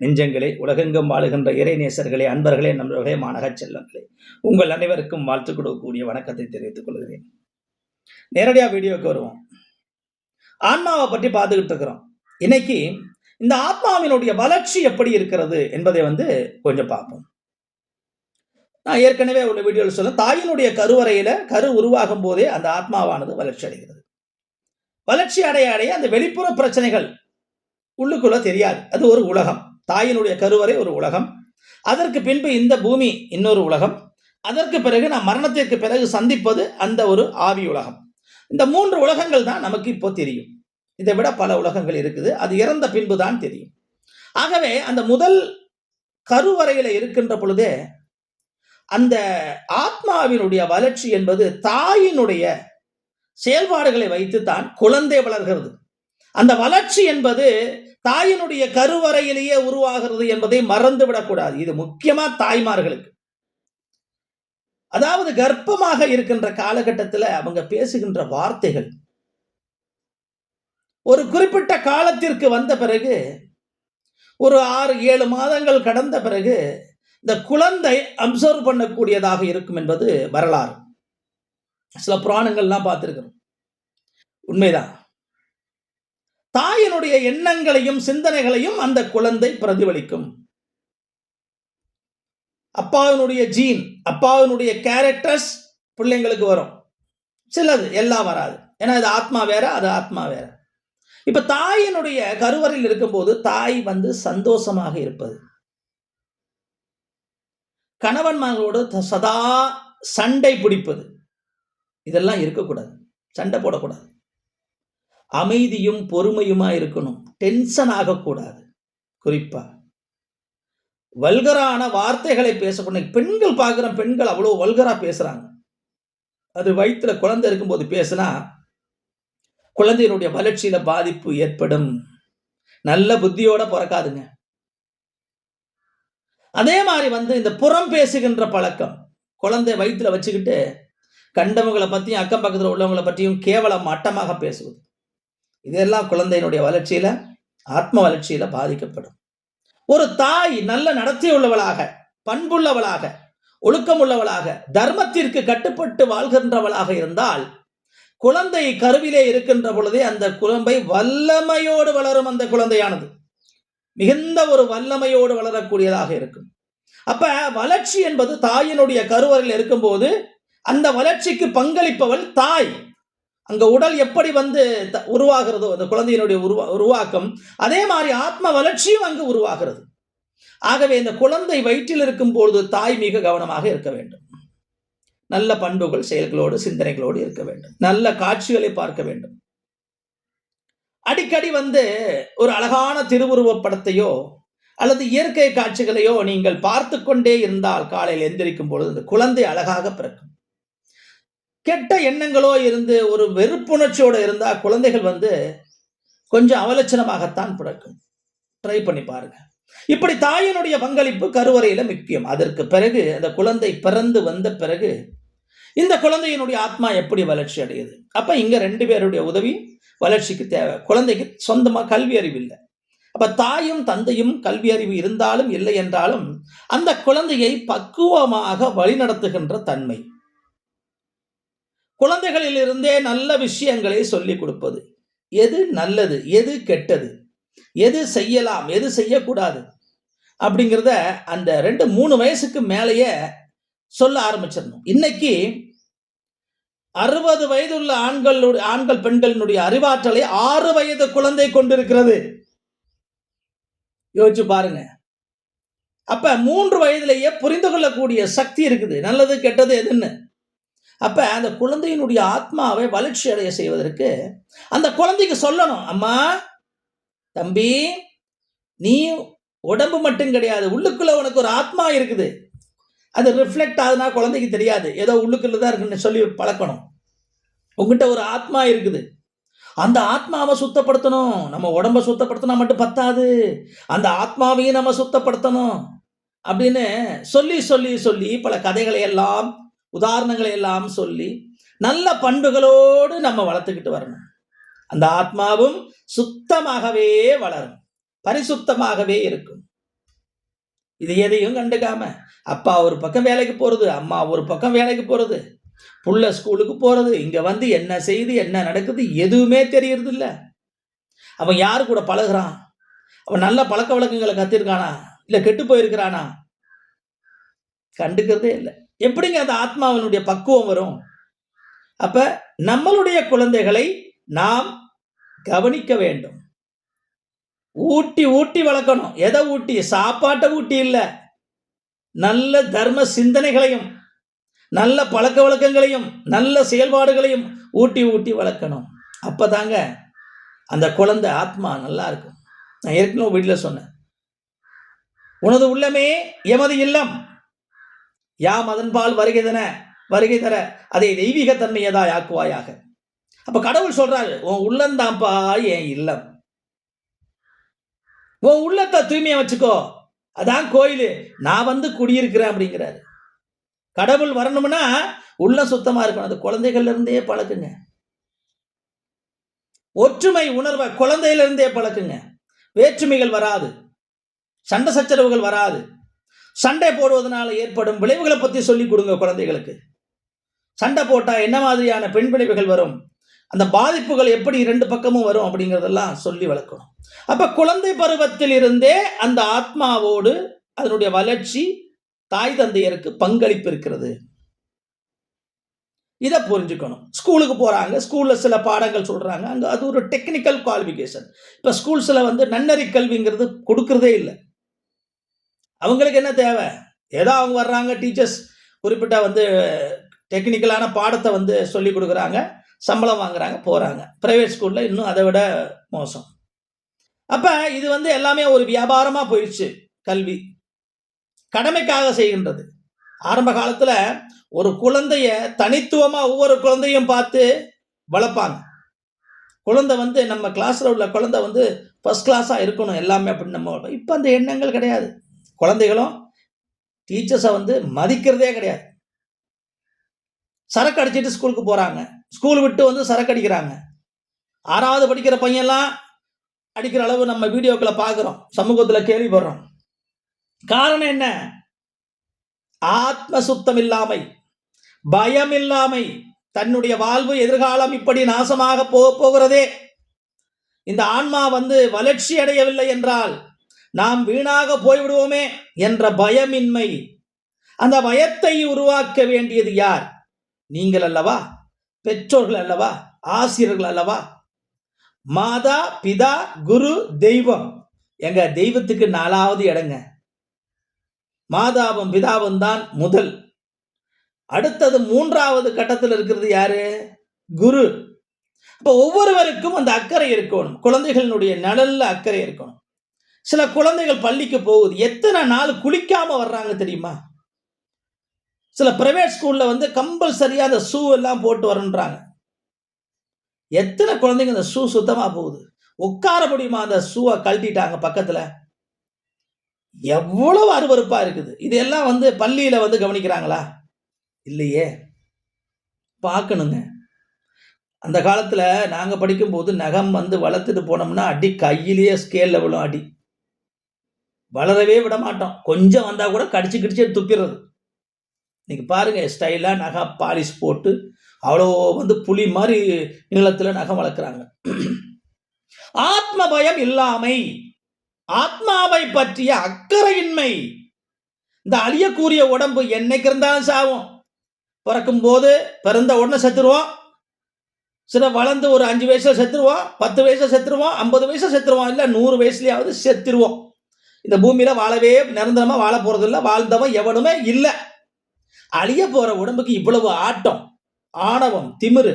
நெஞ்சங்களே, உலகெங்கும் வாழுகின்ற இறைநேசர்களே, அன்பர்களே, நண்பர்களே, மாணக செல்லங்களே, உங்கள் அனைவருக்கும் வாழ்த்து கொடுக்கக்கூடிய வணக்கத்தை தெரிவித்துக் கொள்கிறேன். நேரடியா வீடியோக்கு வருவோம். ஆன்மாவை பற்றி பார்த்துக்கிட்டு இருக்கிறோம். இன்னைக்கு இந்த ஆத்மாவினுடைய வளர்ச்சி எப்படி இருக்கிறது என்பதை கொஞ்சம் பார்ப்போம். நான் ஏற்கனவே உள்ள வீடியோவில் சொல்ல, தாயினுடைய கருவறையில கரு உருவாகும் போதே அந்த ஆத்மாவானது வளர்ச்சி அடைகிறது. வளர்ச்சி அடைய அடைய அந்த வெளிப்புற பிரச்சனைகள் உள்ளுக்குள்ள தெரியாது. அது ஒரு உலகம். தாயினுடைய கருவறை ஒரு உலகம். அதற்கு பின்பு இந்த பூமி இன்னொரு உலகம். அதற்கு பிறகு நாம் மரணத்திற்கு பிறகு சந்திப்பது அந்த ஒரு ஆவி உலகம். இந்த 3 உலகங்கள் தான் நமக்கு இப்போ தெரியும். இதை விட பல உலகங்கள் இருக்குது. அது இறந்த பின்பு தான் தெரியும். ஆகவே அந்த முதல் கருவறையில இருக்கின்ற பொழுதே அந்த ஆத்மாவினுடைய வளர்ச்சி என்பது தாயினுடைய செயல்பாடுகளை வைத்து தான் குழந்தை வளர்கிறது. அந்த வளர்ச்சி என்பது தாயினுடைய கருவறையிலேயே உருவாகிறது என்பதை மறந்துவிடக்கூடாது. இது முக்கியமா தாய்மார்களுக்கு. அதாவது கர்ப்பமாக இருக்கின்ற காலகட்டத்தில் அவங்க பேசுகின்ற வார்த்தைகள் ஒரு குறிப்பிட்ட காலத்திற்கு வந்த பிறகு, ஒரு 6-7 மாதங்கள் கடந்த பிறகு இந்த குழந்தை அப்சர்வ் பண்ணக்கூடியதாக இருக்கும் என்பது வரலாறு. சில புராணங்கள்லாம் பார்த்திருக்கிறோம். உண்மைதான். தாயினுடைய எண்ணங்களையும் சிந்தனைகளையும் அந்த குழந்தை பிரதிபலிக்கும். அப்பாவினுடைய ஜீன், அப்பாவினுடைய கேரக்டர்ஸ் பிள்ளைங்களுக்கு வரும். சிலது எல்லாம் வராது. ஏன்னா இது ஆத்மா வேற, அது ஆத்மா வேற. இப்ப தாயினுடைய கருவறையில் இருக்கும்போது தாய் சந்தோஷமாக இருப்பது, கணவன்மார்களோடு சதா சண்டை பிடிப்பது, இதெல்லாம் இருக்கக்கூடாது. சண்டை போடக்கூடாது. அமைதியும் பொறுமையுமா இருக்கணும். டென்ஷன் ஆகக்கூடாது. குறிப்பா வல்கரான வார்த்தைகளை பேசக்கூடாது. பெண்கள் பார்க்கிற பெண்கள் அவ்வளவு வல்கரா பேசுறாங்க. அது வயிற்றுல குழந்தை இருக்கும்போது பேசினா குழந்தையினுடைய வளர்ச்சியில பாதிப்பு ஏற்படும். நல்ல புத்தியோட பிறக்காதுங்க. அதே மாதிரி இந்த புறம் பேசுகின்ற பழக்கம், குழந்தை வயிற்றுல வச்சுக்கிட்டு கண்டவங்களை பற்றியும் அக்கம் பக்கத்தில் உள்ளவங்களை பற்றியும் கேவலம் மட்டமாக பேசுவது, இதெல்லாம் குழந்தையினுடைய வளர்ச்சியில, ஆத்ம வளர்ச்சியில பாதிக்கப்படும். ஒரு தாய் நல்ல நடத்தி உள்ளவளாக, பண்புள்ளவளாக, ஒழுக்கம் உள்ளவளாக, தர்மத்திற்கு கட்டுப்பட்டு வாழ்கின்றவளாக இருந்தால் குழந்தை கருவிலே இருக்கின்ற பொழுதே அந்த குழந்தை வல்லமையோடு வளரும். அந்த குழந்தையானது மிகுந்த ஒரு வல்லமையோடு வளரக்கூடியதாக இருக்கும். அப்ப வளர்ச்சி என்பது தாயினுடைய கருவறையில் இருக்கும்போது அந்த வளர்ச்சிக்கு பங்களிப்பவள் தாய். அங்க உடல் எப்படி உருவாகிறதோ அந்த குழந்தையினுடைய உருவாக்கம், அதே மாதிரி ஆத்ம வளர்ச்சியும் அங்கு உருவாகிறது. ஆகவே இந்த குழந்தை வயிற்றில் இருக்கும் பொழுது தாய் மிக கவனமாக இருக்க வேண்டும். நல்ல பண்புகள், செயல்களோடு, சிந்தனைகளோடு இருக்க வேண்டும். நல்ல காட்சிகளை பார்க்க வேண்டும். அடிக்கடி ஒரு அழகான திருவுருவப் படத்தையோ அல்லது இயற்கை காட்சிகளையோ நீங்கள் பார்த்து கொண்டே இருந்தால் காலையில் எந்திரிக்கும் பொழுது இந்த குழந்தை அழகாக பிறக்கும். கெட்ட எண்ணங்களோ இருந்து ஒரு வெறுப்புணர்ச்சியோடு இருந்தால் குழந்தைகள் கொஞ்சம் அவலட்சணமாகத்தான் பிறக்கும். ட்ரை பண்ணி பாருங்க. இப்படி தாயினுடைய பங்களிப்பு கருவறையில முக்கியம். அதற்கு பிறகு அந்த குழந்தை பிறந்து வந்த பிறகு இந்த குழந்தையினுடைய ஆத்மா எப்படி வளர்ச்சி அடையுது? அப்ப இங்க 2 பேருடைய உதவி வளர்ச்சிக்கு தேவை. குழந்தைக்கு சொந்தமா கல்வி அறிவு இல்லை. அப்ப தாயும் தந்தையும் கல்வி அறிவு இருந்தாலும் இல்லை என்றாலும் அந்த குழந்தையை பக்குவமாக வழிநடத்துகின்ற தன்மை, குழந்தைகளில் இருந்தே நல்ல விஷயங்களை சொல்லிக் கொடுப்பது, எது நல்லது, எது கெட்டது, எது செய்யலாம், எது செய்யக்கூடாது அப்படிங்கிறத அந்த 2-3 வயசுக்கு மேலேயே சொல்ல ஆரம்பிச்சிடணும். இன்னைக்கு 60 வயதுள்ள ஆண்கள் பெண்களினுடைய அறிவாற்றலை 6 வயது குழந்தை கொண்டிருக்கிறது. யோசிச்சு பாருங்க. அப்ப 3 வயதிலேயே புரிந்து கொள்ளக்கூடிய சக்தி இருக்குது, நல்லது கெட்டது எதுன்னு. அப்ப அந்த குழந்தையினுடைய ஆத்மாவை வளர்ச்சி அடைய செய்வதற்கு அந்த குழந்தைக்கு சொல்லணும், அம்மா தம்பி, நீ உடம்பு மட்டும் கிடையாது, உள்ளுக்குள்ள உனக்கு ஒரு ஆத்மா இருக்குது. அது ரிஃப்ளெக்ட் ஆகுதுன்னா குழந்தைக்கு தெரியாது, ஏதோ உள்ளுக்குள்ளதான் இருக்குன்னு சொல்லி பழக்கணும். உங்ககிட்ட ஒரு ஆத்மா இருக்குது, அந்த ஆத்மாவை சுத்தப்படுத்தணும். நம்ம உடம்ப சுத்தப்படுத்தினா மட்டும் பத்தாது, அந்த ஆத்மாவையும் நம்ம சுத்தப்படுத்தணும் அப்படின்னு சொல்லி சொல்லி சொல்லி பல கதைகளை எல்லாம், உதாரணங்களை எல்லாம் சொல்லி நல்ல பண்புகளோடு நம்ம வளர்த்துக்கிட்டு வரணும். அந்த ஆத்மாவும் சுத்தமாகவே வளரும், பரிசுத்தமாகவே இருக்கும். இது எதையும் கண்டுக்காம அப்பா ஒரு பக்கம் வேலைக்கு போறது, அம்மா ஒரு பக்கம் வேலைக்கு போறது, புள்ள ஸ்கூலுக்கு போறது, இங்க வந்து என்ன செய்யுது, என்ன நடக்குது எதுவுமே தெரியறது இல்ல. அவன் யாரு கூட பழகுறான், அவன் நல்ல பழக்க வழக்கங்களை கத்திருக்கானா, இல்ல கெட்டு போயிருக்கிறானா, கண்டுக்கிறதே இல்ல. எப்படிங்க அந்த ஆத்மாவினுடைய பக்குவம் வரும்? அப்ப நம்மளுடைய குழந்தைகளை நாம் கவனிக்க வேண்டும். ஊட்டி ஊட்டி வளர்க்கணும். எதை ஊட்டி? சாப்பாட்டை ஊட்டி இல்ல, நல்ல தர்ம சிந்தனைகளையும், நல்ல பழக்க வழக்கங்களையும், நல்ல செயல்பாடுகளையும் ஊட்டி ஊட்டி வளர்க்கணும். அப்பதாங்க அந்த குழந்தை ஆத்மா நல்லா இருக்கும். நான் ஏற்கனவே வீட்டுல சொன்னேன், உனது உள்ளமே எமது இல்லம், யாம் அதன்பால் வருகை தர அதை தெய்வீக தன்மையதா ஆக்குவாயாக. அப்ப கடவுள் சொல்றாரு, உன் உள்ளந்தான்ப்பா என் இல்லம், உன் உள்ளத்தை தூய்மையா வச்சுக்கோ, அதான் கோயிலு, நான் வந்து குடியிருக்கிறேன் அப்படிங்கிறாரு. கடவுள் வரணும்னா உள்ள சுத்தமா இருக்கணும். அது குழந்தைகள்ல இருந்தே பழக்குங்க. ஒற்றுமை உணர்வை குழந்தையில இருந்தே பழக்குங்க. வேற்றுமைகள் வராது, சண்டை சச்சரவுகள் வராது. சண்டை போடுவதனால ஏற்படும் விளைவுகளை பத்தி சொல்லிக் கொடுங்க குழந்தைகளுக்கு. சண்டை போட்டா என்ன மாதிரியான பெண் விளைவுகள் வரும், அந்த பாதிப்புகள் எப்படி இரண்டு பக்கமும் வரும் அப்படிங்கிறதெல்லாம் சொல்லி வளர்க்கணும். அப்ப குழந்தை பருவத்தில் இருந்தே அந்த ஆத்மாவோடு அதனுடைய வளர்ச்சி தாய் தந்தையருக்கு பங்களிப்பு இருக்கிறது. இதை புரிஞ்சுக்கணும். ஸ்கூலுக்கு போறாங்க, ஸ்கூல்ல சில பாடங்கள் சொல்றாங்க, அங்க அது ஒரு டெக்னிக்கல் குவாலிஃபிகேஷன். இப்ப ஸ்கூல்ஸ்ல வந்து நன்னறி கல்விங்கிறது கொடுக்கறதே இல்லை. அவங்களுக்கு என்ன தேவை, ஏதோ அவங்க வர்றாங்க, டீச்சர்ஸ் குறிப்பிட்ட வந்து டெக்னிக்கலான பாடத்தை வந்து சொல்லி கொடுக்குறாங்க, சம்பளம் வாங்குறாங்க, போறாங்க. பிரைவேட் ஸ்கூல்ல இன்னும் அதை விட மோசம். அப்ப இது வந்து எல்லாமே ஒரு வியாபாரமா போயிடுச்சு. கல்வி கடமைக்காக செய்கின்றது. ஆரம்ப காலத்துல ஒரு குழந்தைய தனித்துவமா ஒவ்வொரு குழந்தையும் பார்த்து வளர்ப்பாங்க. குழந்தை வந்து நம்ம கிளாஸ்ல உள்ள குழந்தை வந்து ஃபர்ஸ்ட் கிளாஸா இருக்கணும் எல்லாமே அப்படின்னு நம்ம. இப்ப அந்த எண்ணங்கள் கிடையாது. குழந்தைகளும் டீச்சர்ஸை வந்து மதிக்கிறதே கிடையாது. சரக்கு அடிச்சிட்டு ஸ்கூலுக்கு போறாங்க, ஸ்கூல் விட்டு வந்து சரக்கு அடிக்கிறாங்க. 6வது படிக்கிற பையன்லாம் அடிக்கிற அளவு நம்ம வீடியோக்களை பார்க்கிறோம், சமூகத்தில் கேள்விப்படுறோம். காரணம் என்ன? ஆத்ம சுத்தம் இல்லாமை, பயம் இல்லாமை, தன்னுடைய வாழ்வு எதிர்காலம் இப்படி நாசமாக போகிறதே, இந்த ஆன்மா வந்து வளர்ச்சி அடையவில்லை என்றால் நாம் வீணாக போய்விடுவோமே என்ற பயமின்மை. அந்த பயத்தை உருவாக்க வேண்டியது யார்? நீங்கள் அல்லவா, பெற்றோர்கள் அல்லவா, ஆசிரியர்கள் அல்லவா. மாதா பிதா குரு தெய்வம். எங்க தெய்வத்துக்கு 4வது இடங்க. மாதாவும் பிதாவும் தான் முதல். அடுத்தது 3வது கட்டத்தில் இருக்கிறது யாரு? குரு. அப்ப ஒவ்வொருவருக்கும் அந்த அக்கறை இருக்கணும், குழந்தைகளுடைய நலன்ல அக்கறை இருக்கணும். சில குழந்தைகள் பள்ளிக்கு போகுது, எத்தனை நாள் குளிக்காம வர்றாங்க தெரியுமா? சில பிரைவேட் ஸ்கூல்ல வந்து கம்பல்சரியா அந்த ஷூ எல்லாம் போட்டு வரன்றாங்க. எத்தனை குழந்தைங்க அந்த ஷூ சுத்தமா போகுது? உட்கார முடியுமா? அந்த ஷூவை கழட்டிட்டாங்க பக்கத்துல. எவ்வளவு அருவருப்பா இருக்குது. இதெல்லாம் வந்து பள்ளியில வந்து கவனிக்கிறாங்களா? இல்லையே. பார்க்கணுங்க. அந்த காலத்துல நாங்க படிக்கும்போது நகம் வந்து வளர்த்துட்டு போனோம்னா அடி கையிலேயே ஸ்கேல்ல விழும் அடி. வளரவே விட மாட்டோம். கொஞ்சம் வந்தா கூட கடிச்சு கிடிச்சு துப்பிடுறது. நீங்க பாருங்க, ஸ்டைலா நகம் பாலிஷ் போட்டு அவ்வளோ வந்து புலி மாதிரி நீளத்துல நகம் வளர்க்குறாங்க. ஆத்ம பயம் இல்லாமை, ஆத்மாவை பற்றிய அக்கறையின்மை. இந்த அழியக்கூடிய உடம்பு என்னைக்கு இருந்தாலும் சாவும். பிறக்கும் போது பிறந்த உடனே செத்துருவோம், சில வளர்ந்து ஒரு 5 வயசுல செத்துருவோம், 10 வயசுல செத்துருவோம், 50 வயசுல செத்துருவோம், இல்ல 100 வயசுலயாவது செத்துருவோம். இந்த பூமியில வாழவே நிரந்தரமா வாழ போறது இல்லை, வாழ்ந்தவன் எவனுமே இல்லை. அழிய போற உடம்புக்கு இவ்வளவு ஆட்டம், ஆணவம், திமிரு,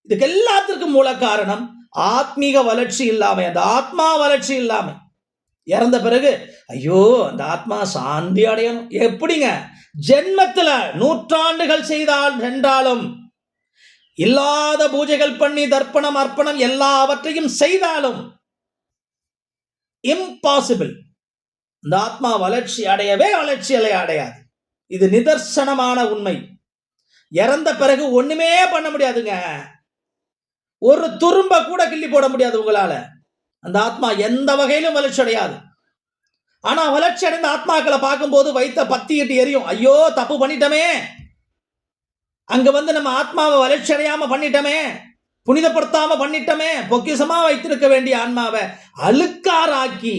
இதுக்கு எல்லாத்திற்கும் மூல காரணம் ஆத்மீக வளர்ச்சி இல்லாம, அந்த ஆத்மா வளர்ச்சி இல்லாம. இறந்த பிறகு ஐயோ அந்த ஆத்மா சாந்தி அடையணும். எப்படிங்க? ஜென்மத்துல நூற்றாண்டுகள் செய்தால் என்றாலும், இல்லாத பூஜைகள் பண்ணி தர்ப்பணம் அர்ப்பணம் எல்லாவற்றையும் செய்தாலும் இம்பாசிபிள். இந்த ஆத்மா வளர்ச்சி அடையாது. இது நிதர்சனமான உண்மை. இறந்த பிறகு ஒண்ணுமே பண்ண முடியாதுங்க. ஒரு துரும்ப கூட கிள்ளி போட முடியாது உங்களால. அந்த ஆத்மா எந்த வகையிலும் வளர்ச்சி அடையாது. ஆனா வளர்ச்சி அடைந்த ஆத்மாக்களை பார்க்கும்போது வைத்த பத்திக்கிட்டு எரியும். ஐயோ தப்பு பண்ணிட்டோமே, அங்க நம்ம ஆத்மாவை வளர்ச்சி அடையாம பண்ணிட்டோமே, புனிதப்படுத்தாம பண்ணிட்டோமே, பொக்கிஷமா வைத்திருக்க வேண்டிய ஆன்மாவை அழுக்காராக்கி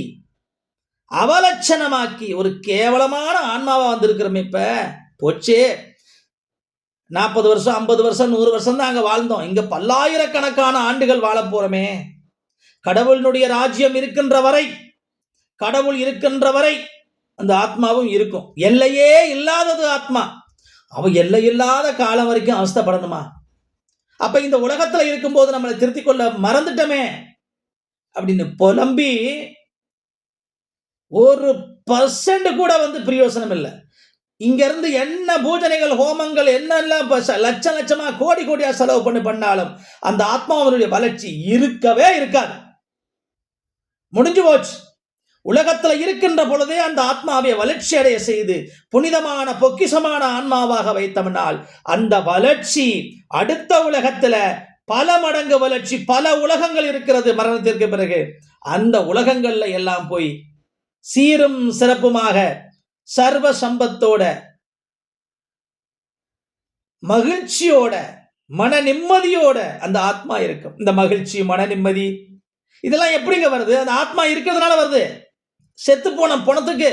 அவலட்சணமாக்கி ஒரு கேவலமான ஆன்மாவா வந்திருக்கிறோம். இப்ப போச்சே, 40 வருஷம் 50 வருஷம் 100 வருஷம் தான் அங்க வாழ்ந்தோம். இங்க பல்லாயிரக்கணக்கான ஆண்டுகள் வாழ போறோமே. கடவுளினுடைய ராஜ்யம் இருக்கின்ற வரை, கடவுள் இருக்கின்ற வரை அந்த ஆத்மாவும் இருக்கும். எல்லையே இல்லாதது ஆத்மா. அவ எல்லை இல்லாத காலம் வரைக்கும் அவஸ்தைப்படணுமா? அப்ப இந்த உலகத்துல இருக்கும்போது நம்மளை திருத்திக் கொள்ள மறந்துட்டோமே அப்படின்னு புலம்பி 1% கூட பிரயோசனம் இல்லை. இங்க இருந்து என்ன பூஜனைகள் ஹோமங்கள் என்னெல்லாம் லட்சம் லட்சமா கோடி கோடியா செலவு பண்ணாலும் அந்த ஆத்மாவினுடைய வளர்ச்சி இருக்கவே இருக்காது. முடிஞ்சு போச்சு. உலகத்துல இருக்கின்ற பொழுதே அந்த ஆத்மாவை வளர்ச்சி அடைய செய்து புனிதமான பொக்கிஷமான ஆன்மாவாக வைத்தோம்னால் அந்த வளர்ச்சி அடுத்த உலகத்துல பல மடங்கு வளர்ச்சி, பல உலகங்கள் இருக்கிறது மரணத்திற்கு பிறகு. அந்த உலகங்கள்ல எல்லாம் போய் சீரும் சிறப்புமாக சர்வ சம்பத்தோட மகிழ்ச்சியோட மன நிம்மதியோட அந்த ஆத்மா இருக்கும். இந்த மகிழ்ச்சி மன நிம்மதி இதெல்லாம் எப்படிங்க வருது? அந்த ஆத்மா இருக்கிறதுனால வருது. செத்து போன பணத்துக்கு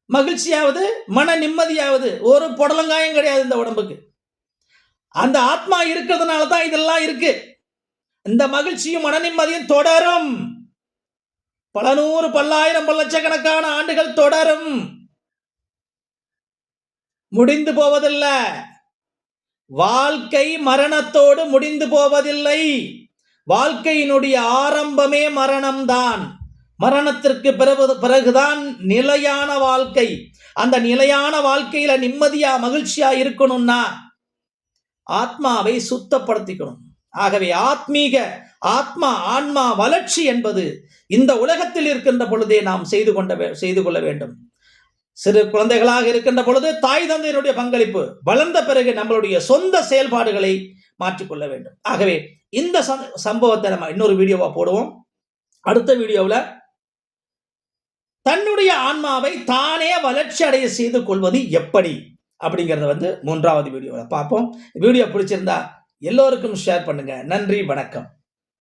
மகிழ்ச்சியாவது மன நிம்மதியாவது ஒரு புடலங்காயம் கிடையாது இந்த உடம்புக்கு. அந்த ஆத்மா இருக்கிறதுனால தான் இதெல்லாம் இருக்கு. இந்த மகிழ்ச்சியும் மன நிம்மதியும் தொடரும். பல நூறு பல்லாயிரம் லட்சக்கணக்கான ஆண்டுகள் தொடரும். முடிந்து போவதில்லை. வாழ்க்கை மரணத்தோடு முடிந்து போவதில்லை. வாழ்க்கையினுடைய ஆரம்பமே மரணம்தான். மரணத்திற்கு பிறகுதான் நிலையான வாழ்க்கை. அந்த நிலையான வாழ்க்கையில நிம்மதியா மகிழ்ச்சியா இருக்கணும்னா ஆத்மாவை சுத்தப்படுத்திக்கணும். ஆகவே ஆன்மா வளர்ச்சி என்பது இந்த உலகத்தில் இருக்கின்ற பொழுதே நாம் செய்து கொள்ள வேண்டும். சிறு குழந்தைகளாக இருக்கின்ற பொழுது தாய் தந்தையினுடைய பங்களிப்பு, வளர்ந்த பிறகு நம்மளுடைய சொந்த செயல்பாடுகளை மாற்றிக்கொள்ள வேண்டும். ஆகவே இந்த சம்பவத்தை நம்ம இன்னொரு வீடியோவா போடுவோம். அடுத்த வீடியோவில் தன்னுடைய ஆன்மாவை தானே வளர்ச்சி அடைய செய்து கொள்வது எப்படி அப்படிங்கறத 3வது வீடியோவில் பார்ப்போம். வீடியோ பிடிச்சிருந்தா எல்லோருக்கும் ஷேர் பண்ணுங்க. நன்றி, வணக்கம்.